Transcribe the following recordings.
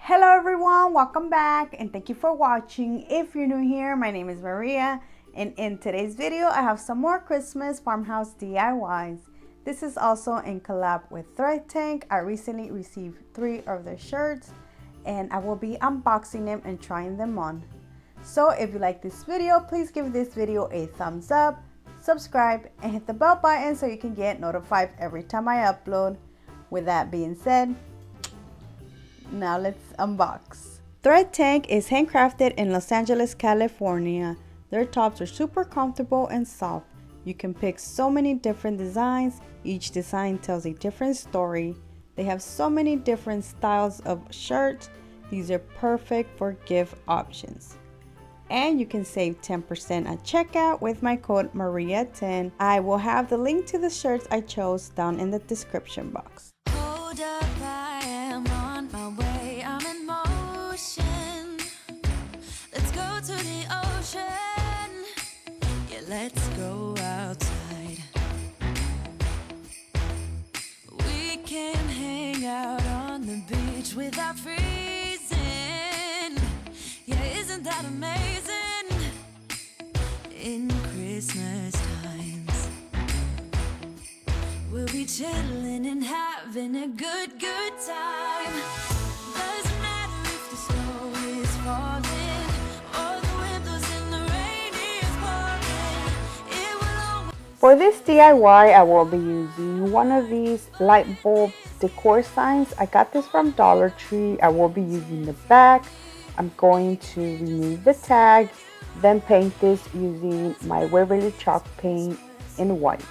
Hello everyone, welcome back and thank you for watching. If you're new here, my name is Maria and in today's video I have some more Christmas farmhouse DIYs. This is also in collab with Thread Tank. I recently received 3 of their shirts and I will be unboxing them and trying them on. So if you like this video, please give this video a thumbs up, subscribe and hit the bell button so you can get notified every time I upload. With that being said, now let's unbox. Thread Tank is handcrafted in Los Angeles, California. Their tops are super comfortable and soft. You can pick so many different designs. Each design tells a different story. They have so many different styles of shirts. These are perfect for gift options. And you can save 10% at checkout with my code Maria10. I will have the link to the shirts I chose down in the description box. Hold up, I am on my way, I'm in motion. Let's go to the ocean. Yeah, let's go outside. We can hang out on the beach without freezing. Yeah, isn't that amazing? In Christmas times, we'll be chilling and having a good time. Doesn't matter if the snow is falling or the windows in the rain is pouring. It will always. For this DIY, I will be using one of these light bulb decor signs. I got this from Dollar Tree. I will be using the back. I'm going to remove the tag, then paint this using my Waverly chalk paint in white.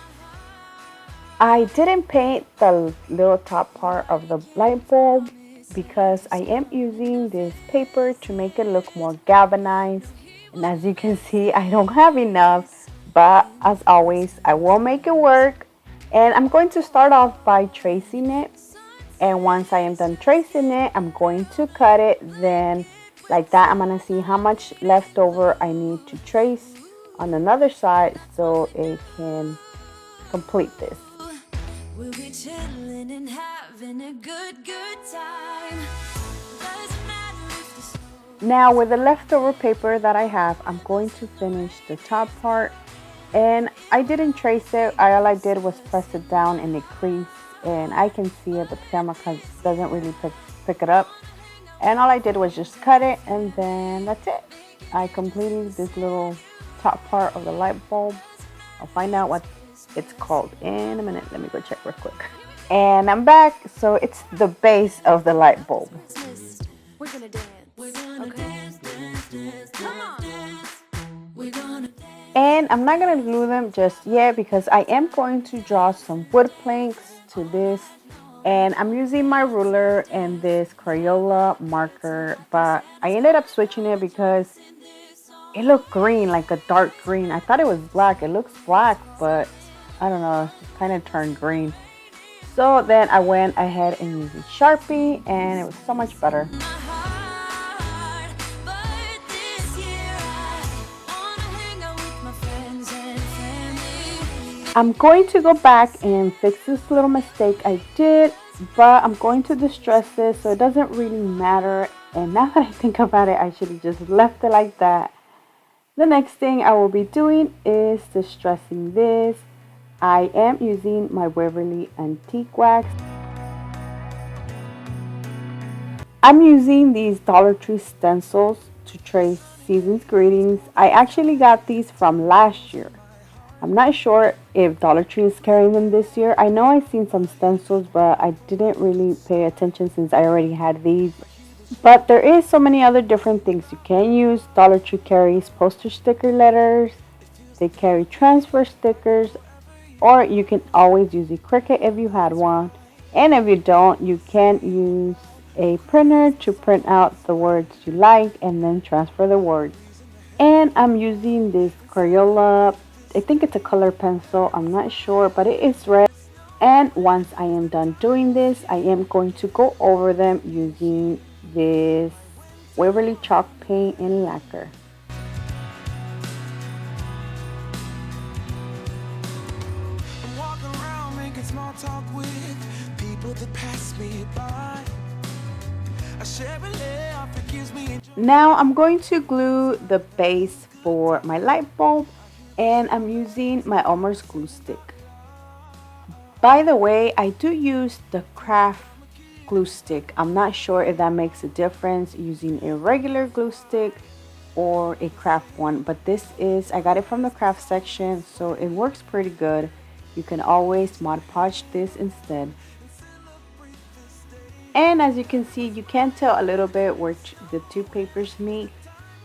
I didn't paint the little top part of the light bulb because I am using this paper to make it look more galvanized. And as you can see, I don't have enough, but as always, I will make it work. And I'm going to start off by tracing it. And once I am done tracing it, I'm going to cut it. Then like that, I'm going to see how much leftover I need to trace on another side so it can complete this. We'll be chilling and having a good time. Doesn't matter if the snow. Now with the leftover paper that I have, I'm going to finish the top part. And I didn't trace it. All I did was press it down and it creased. And I can see it, but the camera doesn't really pick it up. And all I did was just cut it, and then that's it. I completed this little top part of the light bulb. I'll find out what it's called in a minute. Let me go check real quick. And I'm back. So it's the base of the light bulb. We're gonna dance. We're gonna dance. Come on. We're gonna dance. And I'm not going to glue them just yet because I am going to draw some wood planks to this. And I'm using my ruler and this Crayola marker, but I ended up switching it because it looked green, like a dark green. I thought it was black. It looks black, but I don't know, it kind of turned green. So then I went ahead and used a Sharpie and it was so much better. I'm going to go back and fix this little mistake I did, but I'm going to distress this so it doesn't really matter. And now that I think about it, I should have just left it like that. The next thing I will be doing is distressing this. I am using my Waverly Antique Wax. I'm using these Dollar Tree stencils to trace season's greetings. I actually got these from last year. I'm not sure if Dollar Tree is carrying them this year. I know I've seen some stencils, but I didn't really pay attention since I already had these. But there is so many other different things you can use. Dollar Tree carries poster sticker letters. They carry transfer stickers. Or you can always use a Cricut if you had one. And if you don't, you can use a printer to print out the words you like and then transfer the words. And I'm using this Crayola, I think it's a color pencil, I'm not sure, but it is red. And once I am done doing this, I am going to go over them using this Waverly chalk paint and lacquer. I'm walking around making small talk with people that pass me by. A Chevrolet forgives me. Now I'm going to glue the base for my light bulb, and I'm using my Elmer's glue stick. By the way, I do use the craft glue stick. I'm not sure if that makes a difference using a regular glue stick or a craft one, but this is, I got it from the craft section, so it works pretty good. You can always Mod Podge this instead. And as you can see, you can tell a little bit where the two papers meet,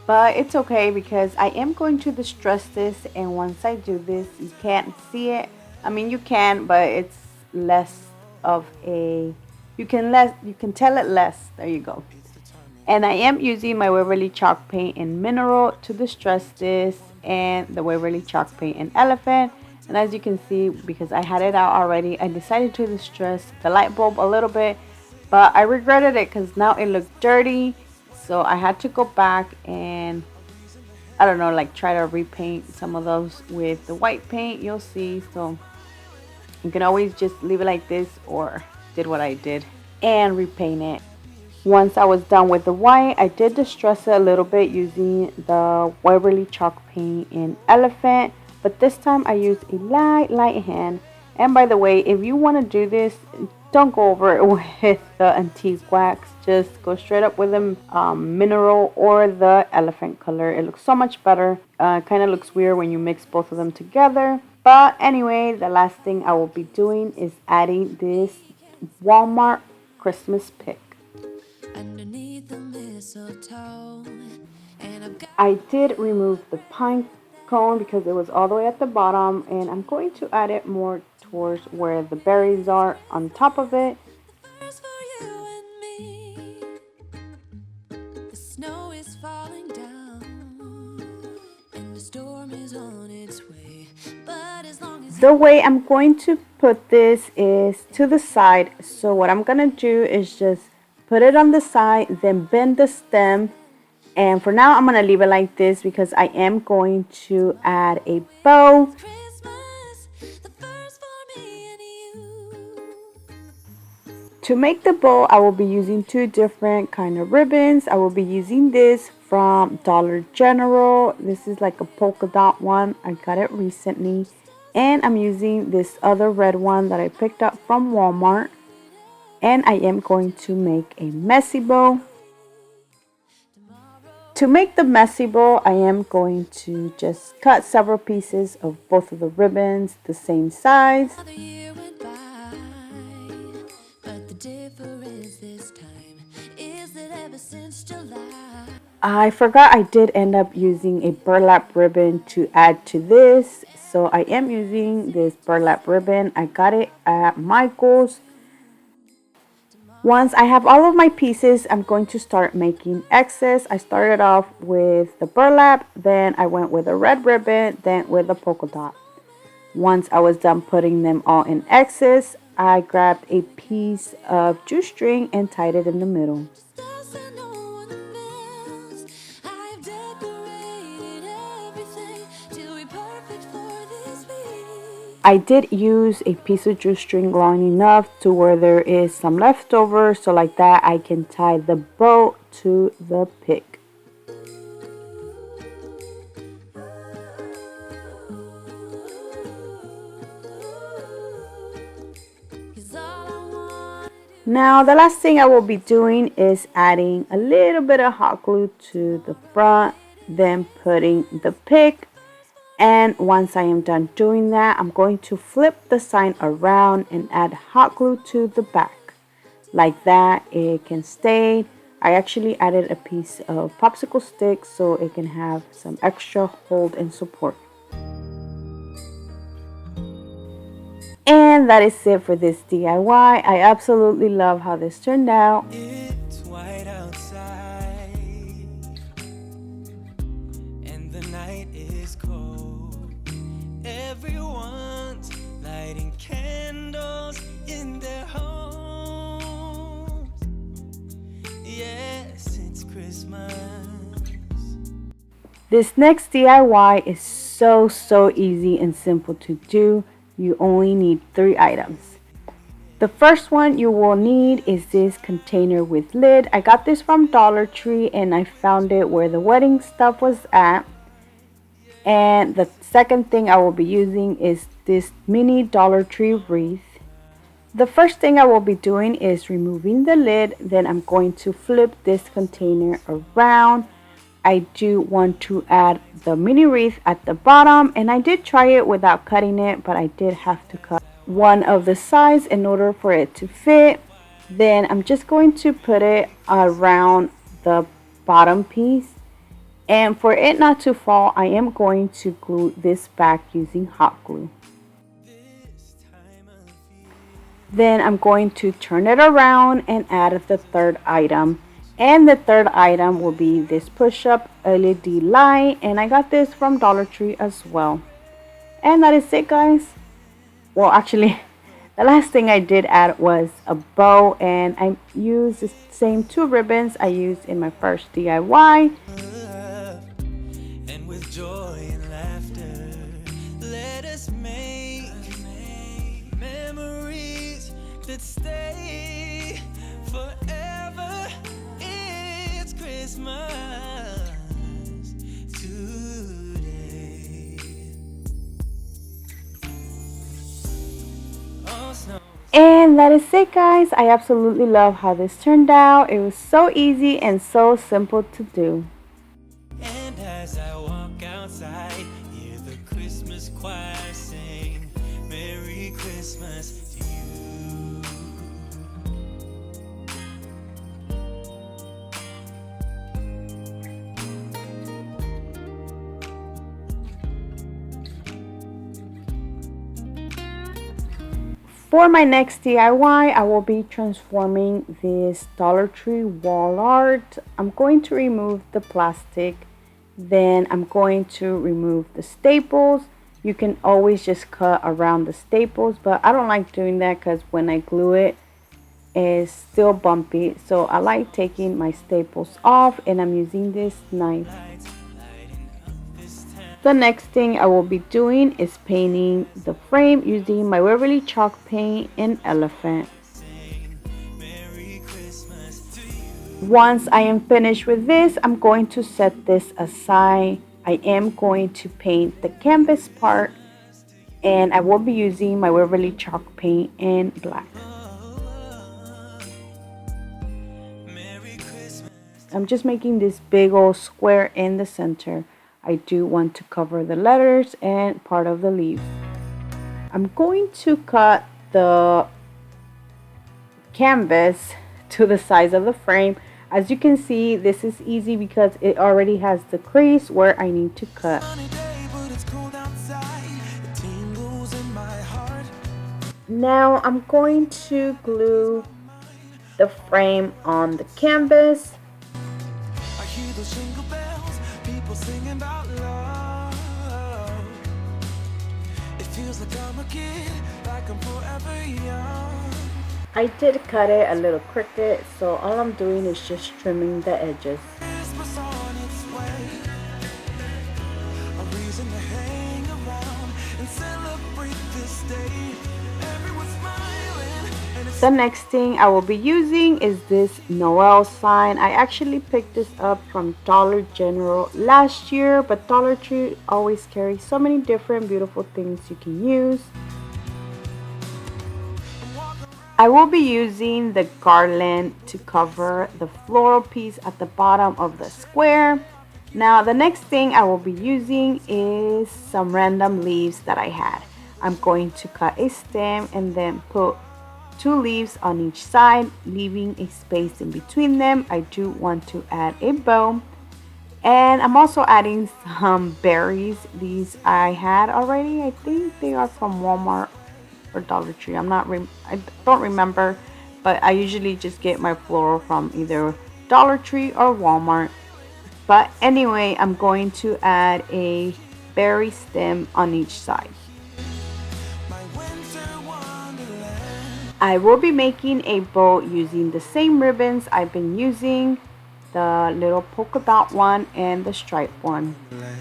but it's okay because I am going to distress this, and once I do this, you can't see it. I mean, you can, but it's less of a, you can tell it less. There you go. And I am using my Waverly chalk paint in mineral to distress this, and the Waverly chalk paint in elephant. And as you can see, because I had it out already, I decided to distress the light bulb a little bit, but I regretted it because now it looked dirty. So I had to go back and, I don't know, like try to repaint some of those with the white paint. You'll see. So you can always just leave it like this, or did what I did and repaint it. Once I was done with the white, I did distress it a little bit using the Waverly chalk paint in elephant, but this time I used a light hand. And by the way, if you want to do this, don't go over it with the antique wax. Just go straight up with the mineral or the elephant color. It looks so much better. Kind of looks weird when you mix both of them together. But anyway, the last thing I will be doing is adding this Walmart Christmas pick. Underneath the mistletoe, and I've got I did remove the pine cone because it was all the way at the bottom, and I'm going to add it more towards where the berries are on top of it. flowers for you and me. The snow is falling down, and the storm is on its way. But as long as The way I'm going to put this is to the side. So what I'm gonna do is just put it on the side, then bend the stem. And for now, I'm gonna leave it like this because I am going to add a bow. Christmas, the first for me and you. To make the bow, I will be using two different kind of ribbons. I will be using this from Dollar General. This is like a polka dot one. I got it recently. And I'm using this other red one that I picked up from Walmart. And I am going to make a messy bow. To make the messy bow, I am going to just cut several pieces of both of the ribbons the same size. Another year went by, but the difference this time is that ever since July, I forgot I did end up using a burlap ribbon to add to this. So I am using this burlap ribbon. I got it at Michael's. Once I have all of my pieces, I'm going to start making X's. I started off with the burlap, then I went with a red ribbon, then with a polka dot. Once I was done putting them all in X's, I grabbed a piece of jewelry and tied it in the middle. stars that no one knows. I've decorated everything to be perfect for this week. I did use a piece of jewelry long enough to where there is some leftover, so like that I can tie the bow to the pick. Cause all I want Now the last thing I will be doing is adding a little bit of hot glue to the front, then putting the pick. And once I am done doing that, I'm going to flip the sign around and add hot glue to the back. Like that, it can stay. I actually added a piece of popsicle stick so it can have some extra hold and support. And that is it for this DIY. I absolutely love how this turned out. It's white outside, and the night is cold. Everyone's lighting candles in their homes. Yes, it's Christmas. This next DIY is so easy and simple to do. You only need 3 items. The first one you will need is this container with lid. I got this from Dollar Tree and I found it where the wedding stuff was at. And the second thing I will be using is this mini Dollar Tree wreath. The first thing I will be doing is removing the lid. Then I'm going to flip this container around. I do want to add the mini wreath at the bottom, and I did try it without cutting it, but I did have to cut one of the sides in order for it to fit. Then I'm just going to put it around the bottom piece, and for it not to fall, I am going to glue this back using hot glue. Then I'm going to turn it around and add the third item. And the third item will be this push-up LED light, and I got this from Dollar Tree as well. And that is it, guys. Well, actually, the last thing I did add was a bow, and I used the same 2 ribbons I used in my first DIY. And with joy and laughter, let us make memories that stay forever. It's Christmas today. Oh, snow. And that is it, guys. I absolutely love how this turned out. It was so easy and so simple to do. And as I walk outside, hear the Christmas choir sing, Merry Christmas to you. For my next DIY, I will be transforming this Dollar Tree wall art. I'm going to remove the plastic. Then I'm going to remove the staples. You can always just cut around the staples, but I don't like doing that because when I glue it, it's still bumpy. So I like taking my staples off, and I'm using this knife. The next thing I will be doing is painting the frame using my Waverly chalk paint in Elephant. Once I am finished with this, I'm going to set this aside. I am going to paint the canvas part, and I will be using my Waverly chalk paint in black. I'm just making this big old square in the center. I do want to cover the letters and part of the leaves. I'm going to cut the canvas to the size of the frame. As you can see, this is easy because it already has the crease where I need to cut. Now I'm going to glue the frame on the canvas. I hear those jingle bells, people singing about love. It feels like I'm a kid, like I'm forever young. I did cut it a little crooked, so all I'm doing is just trimming the edges. Christmas on its way, a reason to hang around and celebrate this day. Everyone's smiling, and it's The next thing I will be using is this Noel sign. I actually picked this up from Dollar General last year, but Dollar Tree always carries so many different beautiful things you can use. I will be using the garland to cover the floral piece at the bottom of the square. Now the next thing I will be using is some random leaves that I had. I'm going to cut a stem and then put 2 leaves on each side, leaving a space in between them. I do want to add a bow, and I'm also adding some berries. These I had already. I think they are from Walmart or Dollar Tree. I don't remember, but I usually just get my floral from either Dollar Tree or Walmart. But anyway, I'm going to add a berry stem on each side. my winter wonderland. I will be making a bow using the same ribbons I've been using, the little polka dot one and the stripe one. My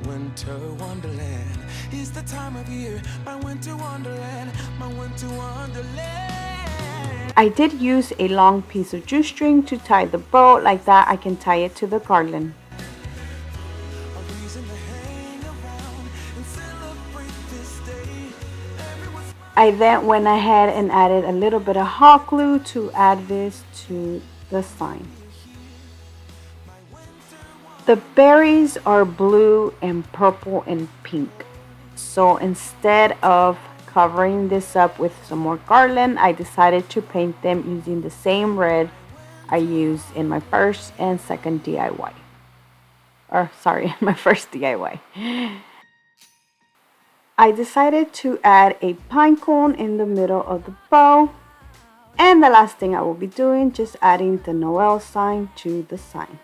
winter wonderland. It's the time of year, my winter wonderland, my winter wonderland. I did use a long piece of jute string to tie the bow. Like that I can tie it to the garland. A reason to hang around and celebrate this day. Everyone's I then went ahead and added a little bit of hot glue to add this to the sign. The berries are blue and purple and pink. So instead of covering this up with some more garland, I decided to paint them using the same red I used in my first and second DIY. Or sorry, my first DIY. I decided to add a pine cone in the middle of the bow. And the last thing I will be doing, just adding the Noel sign to the sign.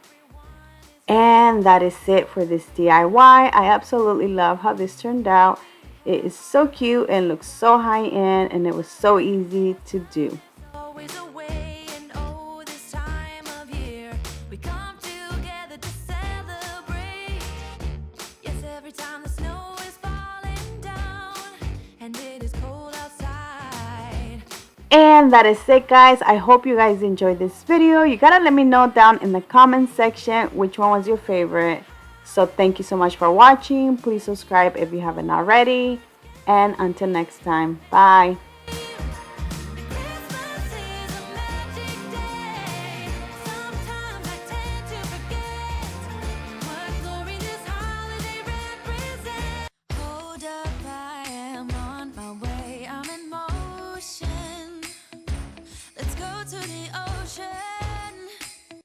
And that is it for this DIY. I absolutely love how this turned out. It is so cute and looks so high-end, and it was so easy to do. Always away, and oh, this time of year we come together to celebrate. Yes, every time the snow is falling down and it is cold outside. And that is it, guys. I hope you guys enjoyed this video. You gotta let me know down in the comment section which one was your favorite. So thank you so much for watching. Please subscribe if you haven't already. And until next time, bye.